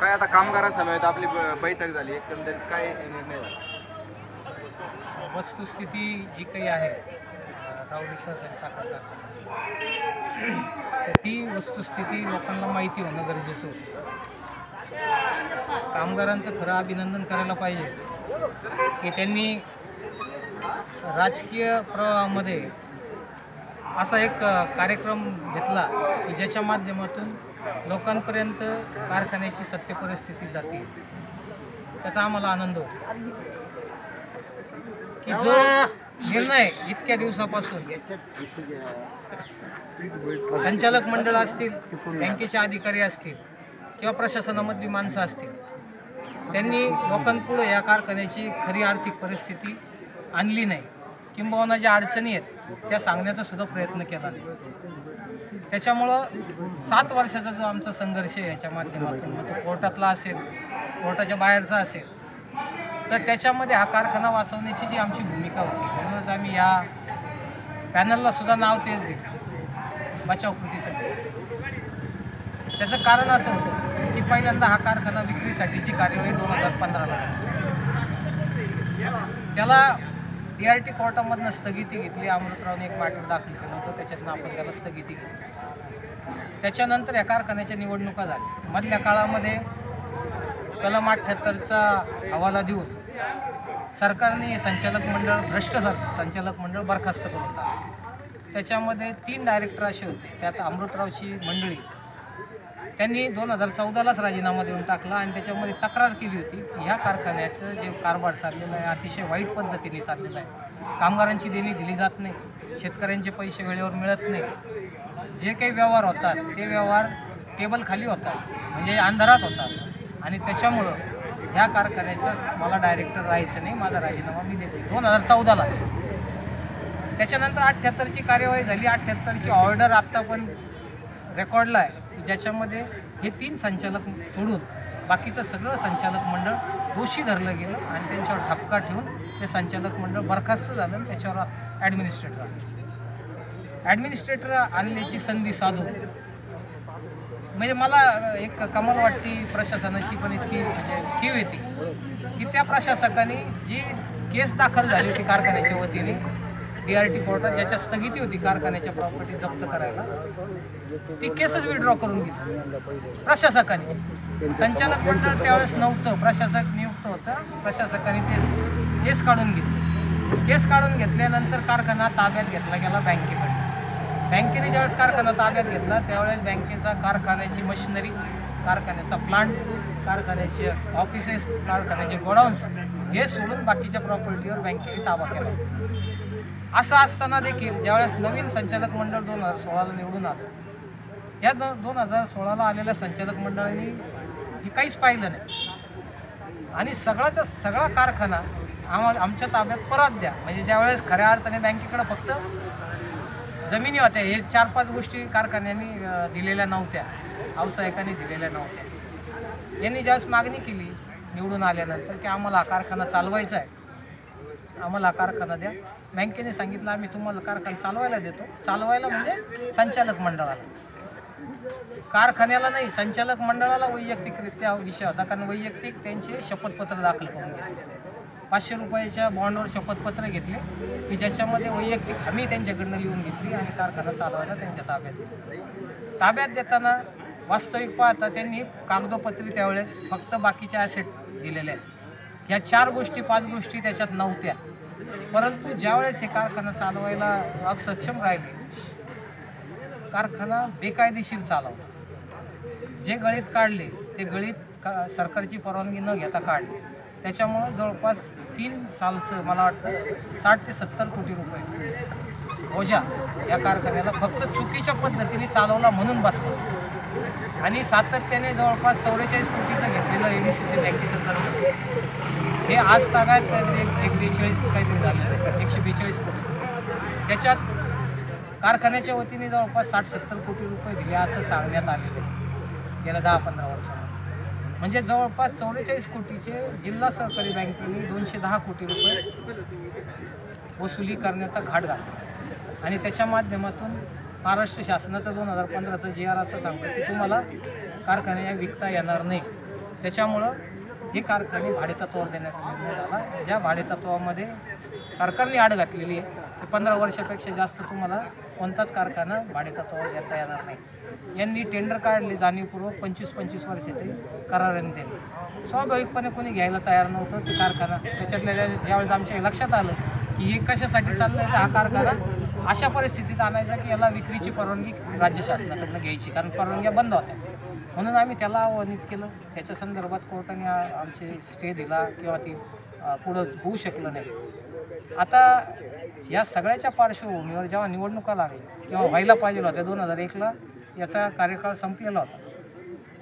काय आता कामगारांसमवेत आपली बैठक झाली, एकंदरीत काय निर्णय झाला? वस्तुस्थिती जी काही आहे रावडी सहकारी साखर कारखान्याची, तर ती वस्तुस्थिती लोकांना माहिती होणं गरजेचं होतं. कामगारांचं खरं अभिनंदन करायला पाहिजे की त्यांनी राजकीय प्रवाहामध्ये असा एक कार्यक्रम घेतला की ज्याच्या माध्यमातून लोकांपर्यंत कारखान्याची सत्य परिस्थिती जाते. त्याचा आम्हाला आनंद होतो की जो निर्णय इतक्या दिवसापासून संचालक मंडळ असतील, बँकेचे अधिकारी असतील किंवा प्रशासनामधली माणसं असतील, त्यांनी लोकांपुढे या कारखान्याची खरी आर्थिक परिस्थिती आणली नाही, किंबहुना ज्या अडचणी आहेत त्या सांगण्याचा सुद्धा प्रयत्न केला नाही. त्याच्यामुळं 7 वर्षाचा जो आमचा संघर्ष आहे याच्या माध्यमातून, मग तो कोर्टातला असेल, कोर्टाच्या बाहेरचा असेल, तर त्याच्यामध्ये हा कारखाना वाचवण्याची जी आमची भूमिका होती, म्हणूनच आम्ही या पॅनलला सुद्धा नाव तेच दिलं, बचाव कृतीसाठी. त्याचं कारण असं होतं की पहिल्यांदा हा कारखाना विक्रीसाठीची कार्यवाही 2015ला त्याला DRT कोर्टामधनं स्थगिती घेतली. अमृतरावने एक मॅटर दाखल केलं होतं, त्याच्यातनं आपण त्याला स्थगिती घेतली. त्याच्यानंतर या कारखान्याच्या निवडणुका झाल्या. मधल्या काळामध्ये कलम 78चा हवाला देऊन सरकारने संचालक मंडळ, भ्रष्ट संचालक मंडळ बरखास्त करून टाकलं. त्याच्यामध्ये 3 डायरेक्टर असे होते, त्यात अमृतरावची मंडळी, त्यांनी 2014लाच राजीनामा देऊन टाकला आणि त्याच्यामध्ये तक्रार केली होती की ह्या कारखान्याचं जे कारभार चाललेलं आहे अतिशय वाईट पद्धतीने चाललेलं आहे. कामगारांची देणी दिली जात नाही, शेतकऱ्यांचे पैसे वेळेवर मिळत नाही, जे काही व्यवहार होतात ते व्यवहार टेबल खाली होतात, म्हणजे अंधारात होतात. आणि त्याच्यामुळं ह्या कारखान्याचं मला डायरेक्टर राहायचं नाही, माझा राजीनामा मी देते 2014लाच. त्याच्यानंतर 78ची कार्यवाही झाली. 78ची ऑर्डर आत्ता पण रेकॉर्डला आहे की ज्याच्यामध्ये हे 3 संचालक सोडून बाकीचं सगळं संचालक मंडळ दोषी धरलं गेलं आणि त्यांच्यावर ठपका ठेवून ते संचालक मंडळ बरखास्त झालं आणि त्याच्यावर ॲडमिनिस्ट्रेटर आणण्याची संधी साधून, म्हणजे मला एक कमाल वाटते प्रशासनाची, पण इतकी म्हणजे कीव येते की त्या प्रशासकाने जी केस दाखल झाली होती कारखान्याच्या वतीने DRT कोर्टात, ज्याच्या स्थगिती होती कारखान्याच्या प्रॉपर्टी जप्त करायला, ती केसच विड्रॉ करून घेतली प्रशासकाने. संचालक मंडळ त्यावेळेस नव्हतं, प्रशासक नियुक्त होतं, प्रशासकाने ते केस काढून घेतली. केस काढून घेतल्यानंतर कारखाना ताब्यात घेतला गेला बँकेकडे. बँकेने ज्यावेळेस कारखाना ताब्यात घेतला त्यावेळेस बँकेचा कारखान्याची मशिनरी, कारखान्याचा प्लांट, कारखान्याचे ऑफिसेस, कारखान्याचे गोडाऊन्स हे सोडून बाकीच्या प्रॉपर्टीवर बँकेने ताबा केला. असं असताना देखील ज्यावेळेस नवीन संचालक मंडळ 2016ला निवडून आलं, या 2016ला आलेल्या संचालक मंडळाने हे काहीच पाहिलं नाही आणि सगळा कारखाना आमच्या ताब्यात परत द्या. म्हणजे ज्यावेळेस खऱ्या अर्थाने बँकेकडे फक्त जमिनी होत्या, हे 4-5 गोष्टी कारखान्यांनी दिलेल्या नव्हत्या, व्यावसायिकांनी दिलेल्या नव्हत्या. यांनी ज्यावेळेस मागणी केली निवडून आल्यानंतर की आम्हाला हा कारखाना चालवायचा आहे, आम्हाला हा कारखाना द्या, बँकेने सांगितलं आम्ही तुम्हाला कारखाना चालवायला देतो. चालवायला म्हणजे संचालक मंडळाला, कारखान्याला नाही. संचालक मंडळाला वैयक्तिकरित्या विषय होता, कारण वैयक्तिक त्यांचे शपथपत्र दाखल करून घेतले. 500 रुपयाच्या बॉन्डवर शपथपत्र घेतले की ज्याच्यामध्ये वैयक्तिक हमी त्यांच्याकडनं लिहून घेतली आणि कारखाना चालवायला त्यांच्या ताब्यात देताना वास्तविक पाहता त्यांनी कागदोपत्री त्यावेळेस फक्त बाकीचे ॲसेट दिलेले आहेत. ह्या 4 गोष्टी 5 गोष्टी त्याच्यात नव्हत्या. परंतु ज्यावेळेस हे कारखाना चालवायला अक्षम राहिले, कारखाना बेकायदेशीर चालवला, जे गळीत काढले ते गळीत सरकारची परवानगी न घेता काढले. त्याच्यामुळं जवळपास 3 सालचं मला वाटतं 60 ते 70 कोटी रुपये ओझा या कारखान्याला फक्त चुकीच्या पद्धतीने चालवला म्हणून बसला. आणि सातत्याने जवळपास 44 कोटीचं घेतलेलं ADCC बँकेचं कर्ज हे आज तागायत काहीतरी 142 काहीतरी झालं, 142 कोटी. त्याच्यात कारखान्याच्या वतीने जवळपास 60-70 कोटी रुपये दिले असं सांगण्यात आलेलं आहे गेल्या 10-15 वर्षांमध्ये. म्हणजे जवळपास 44 कोटीचे जिल्हा सहकारी बँकेने 210 कोटी रुपये वसुली करण्याचा घाट घातला. आणि त्याच्या माध्यमातून महाराष्ट्र शासनाचा 2015चा GR असं सांगतो की तुम्हाला कारखाने विकता येणार नाही. त्याच्यामुळं हे कारखाने भाडेतत्वावर देण्याचा निर्णय झाला. ज्या भाडेतत्वामध्ये सरकारने आड घातलेली आहे ते 15 वर्षापेक्षा जास्त तुम्हाला कोणताच कारखाना भाडेतत्वावर देता येणार नाही. यांनी टेंडर काढले जाणीवपूर्वक 25-25 वर्षाचे कराराने दिले. स्वाभाविकपणे कोणी घ्यायला तयार नव्हतं ते कारखाना. त्याच्यातल्या ज्यावेळेस आमच्या लक्षात आलं की हे कशासाठी चाललं आहे, तर हा कारखाना अशा परिस्थितीत आणायचा की याला विक्रीची परवानगी राज्य शासनाकडून घ्यायची, कारण परवानग्या बंद होत्या. म्हणून आम्ही त्याला आव्हानित केलं. त्याच्या संदर्भात कोर्टाने आमचे स्टे दिला किंवा ती पुढं होऊ शकलं नाही. आता या सगळ्याच्या पार्श्वभूमीवर जेव्हा निवडणुका लागल्या किंवा व्हायला पाहिजे होत्या 2001ला याचा कार्यकाळ संपलेला होता.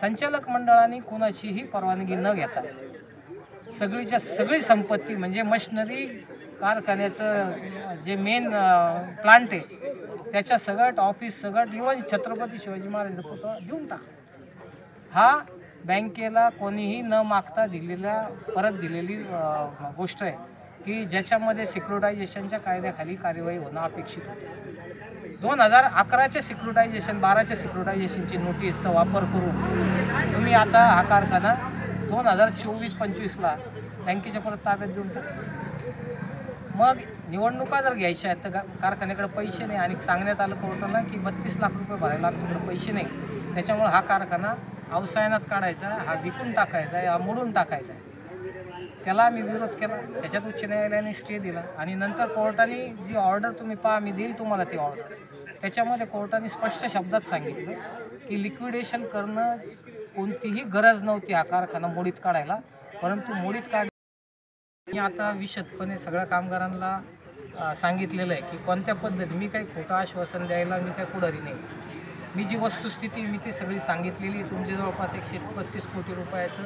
संचालक मंडळाने कोणाचीही परवानगी न घेता सगळीच्या सगळी संपत्ती म्हणजे मशिनरी, कारखान्याचं जे मेन प्लांट आहे त्याच्या सगळं ऑफिस, सगळं इव्हन छत्रपती शिवाजी महाराजांचा पुतळा देऊन टाकला. हा बँकेला कोणीही न मागता परत दिलेली गोष्ट आहे की ज्याच्यामध्ये सिक्युरिटायझेशनच्या कायद्याखाली कार्यवाही होणं अपेक्षित होतं. 2011च्या सिक्युरिटायझेशन, 12च्या सिक्युरिटायझेशनची नोटीसचा वापर करून तुम्ही आता हा कारखाना 2024-25ला बँकेच्या परत ताब्यात देऊन टाकला. मग निवडणुका जर घ्यायच्या आहेत तर कारखान्याकडे पैसे नाही आणि सांगण्यात आलं कोर्टाला की 32 लाख रुपये भरायला आमच्याकडे पैसे नाही. त्याच्यामुळे हा कारखाना अवसायनात काढायचा, हा विकून टाकायचा आहे, हा मोडून टाकायचा आहे. त्याला आम्ही विरोध केला. त्याच्यात उच्च न्यायालयाने स्टे दिला आणि नंतर कोर्टाने जी ऑर्डर तुम्ही पहा, मी देईल तुम्हाला ती ऑर्डर. त्याच्यामध्ये कोर्टाने स्पष्ट शब्दात सांगितलं की लिक्विडेशन करणं कोणतीही गरज नव्हती हा कारखाना मोडीत काढायला, परंतु मोडीत काढ मी आता विशदपणे सगळ्या कामगारांना सांगितलेलं आहे की कोणत्या पद्धती. मी काही खोटं आश्वासन द्यायला मी काही पुढारी नाही. मी जी वस्तुस्थिती मी ती सगळी सांगितलेली. तुमचे जवळपास 135 कोटी रुपयाचं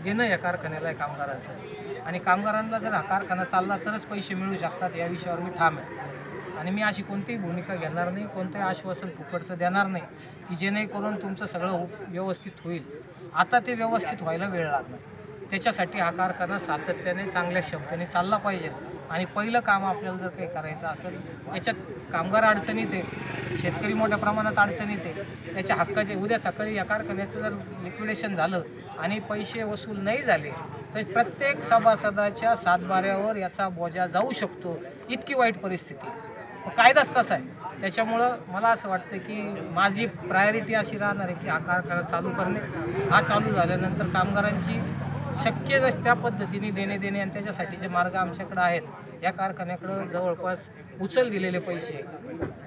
देणं या कारखान्याला आहे कामगारांचं, आणि कामगारांना जर हा कारखाना चालला तरच पैसे मिळू शकतात या विषयावर मी ठाम आहे. आणि मी अशी कोणतीही भूमिका घेणार नाही, कोणतंही आश्वासन फुकटचं देणार नाही की जेणेकरून तुमचं सगळं व्यवस्थित होईल. आता ते व्यवस्थित व्हायला वेळ लागणार. त्याच्यासाठी हा कारखाना सातत्याने चांगल्या शब्दाने चालला पाहिजे. आणि पहिलं काम आपल्याला जर काही करायचं असेल, याच्यात कामगार अडचणीत आहे, शेतकरी मोठ्या प्रमाणात अडचणीत आहे. त्याच्या हक्काचे उद्या सकाळी या कारखान्याचं जर लिक्विडेशन झालं आणि पैसे वसूल नाही झाले तर प्रत्येक सभासदाच्या सातबाऱ्यावर याचा बोजा जाऊ शकतो. इतकी वाईट परिस्थिती. कायदाच तसा आहे. त्याच्यामुळं मला असं वाटतं की माझी प्रायोरिटी अशी राहणार आहे की हा कारखाना चालू करणे. हा चालू झाल्यानंतर कामगारांची शक्य त्या पद्धतीने देणे आणि त्याच्यासाठीचे मार्ग आमच्याकडे आहेत. या कारखान्याकडं जवळपास उचल दिलेले पैसे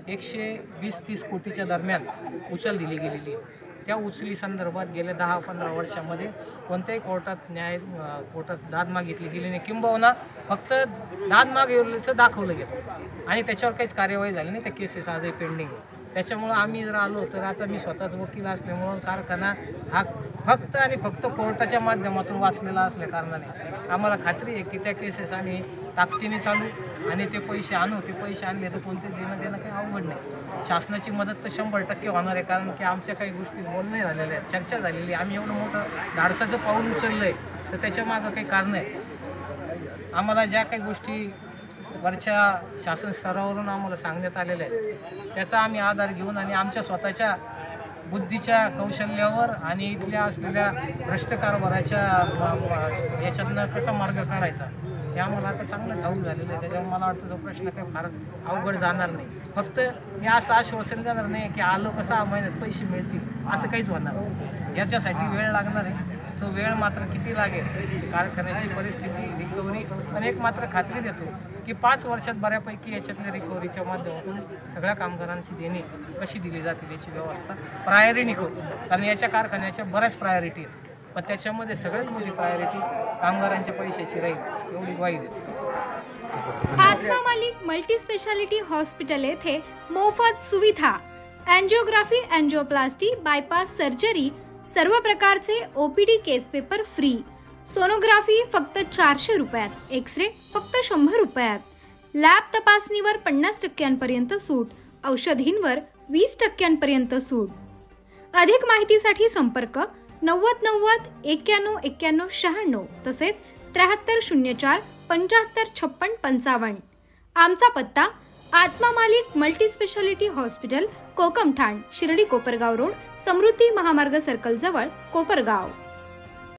120-30 कोटीच्या दरम्यान उचल दिली गेलेली आहे. त्या उचली संदर्भात गेल्या 10-15 वर्षामध्ये कोणत्याही कोर्टात दाद मागितली गेली नाही, किंबहुना फक्त दाद मागितल्याचं दाखवलं गेलं आणि त्याच्यावर काहीच कार्यवाही झाली नाही. त्या केसेस आजही पेंडिंग आहे. त्याच्यामुळं आम्ही जर आलो तर आता मी स्वतःच वकील असल्यामुळं कारखाना हा फक्त आणि फक्त कोर्टाच्या माध्यमातून वाचलेला असल्या कारणाने आम्हाला खात्री आहे की त्या केसेस आम्ही ताकदीने चालू आणि ते पैसे आणू. ते पैसे आणले तर कोणते देणं काही अवघड नाही. शासनाची मदत तर 100% होणार आहे, कारण की आमच्या काही गोष्टी बोलणे झालेल्या आहेत, चर्चा झालेली आहे. आम्ही एवढं मोठं धाडसाचं पाऊल उचललं आहे तर त्याच्यामागं काही कारणं आहे. आम्हाला ज्या काही गोष्टी वरच्या शासन स्तरावरून आम्हाला सांगण्यात आलेल्या आहेत त्याचा आम्ही आधार घेऊन आणि आमच्या स्वतःच्या बुद्धीच्या कौशल्यावर आणि इथल्या असलेल्या भ्रष्ट कारभाराच्या याच्यातनं कसा मार्ग काढायचा हे आम्हाला आता चांगलं ठाऊक झालेलं आहे. त्याच्यामुळे मला वाटतं तो प्रश्न काही फार अवघड जाणार नाही. फक्त मी असं आश्वासन देणार नाही की आलो का 6 महिन्यात पैसे मिळतील असं काहीच होणार नाही. याच्यासाठी वेळ लागणार आहे. तो वेळ मात्र किती लागेल, कारखान्याची परिस्थिती, रिकव्हरी, पण एक मात्र खात्री देतो की 5 वर्षात बऱ्यापैकी याच्यातल्या रिकव्हरीच्या माध्यमातून सगळ्या कामगारांची देणी कशी दिली जातील याची व्यवस्था प्रायोरिटी करू. कारण याच्या कारखान्याच्या बऱ्याच प्रायोरिटी आहेत, पण त्याच्यामध्ये सगळ्यात मोठी प्रायोरिटी कामगारांच्या पैशाची राहील एवढी ग्वाही देतो. आत्मा मालिक मल्टी स्पेशालिटी हॉस्पिटल येथे मोफत सुविधा, अँजिओग्राफी, अँजिओप्लास्टी, बायपास सर्जरी, सर्व प्रकारचे OPD केस पेपर फ्री, सोनोग्राफी फक्त 400 रुपयात, एक्सरे फक्त 100 रुपयात, लॅब तपासणीवर 50% सूट, औषधींवर 20% सूट. अधिक माहितीसाठी संपर्क 90 90 91 91 96 तसेच 7304 75 56 55. आमचा पत्ता Atma Malik multi speciality hospital, Kokamthan, Shirdi Kopargaon road, Samruddhi Mahamarg circle जवळ, कोपरगाव.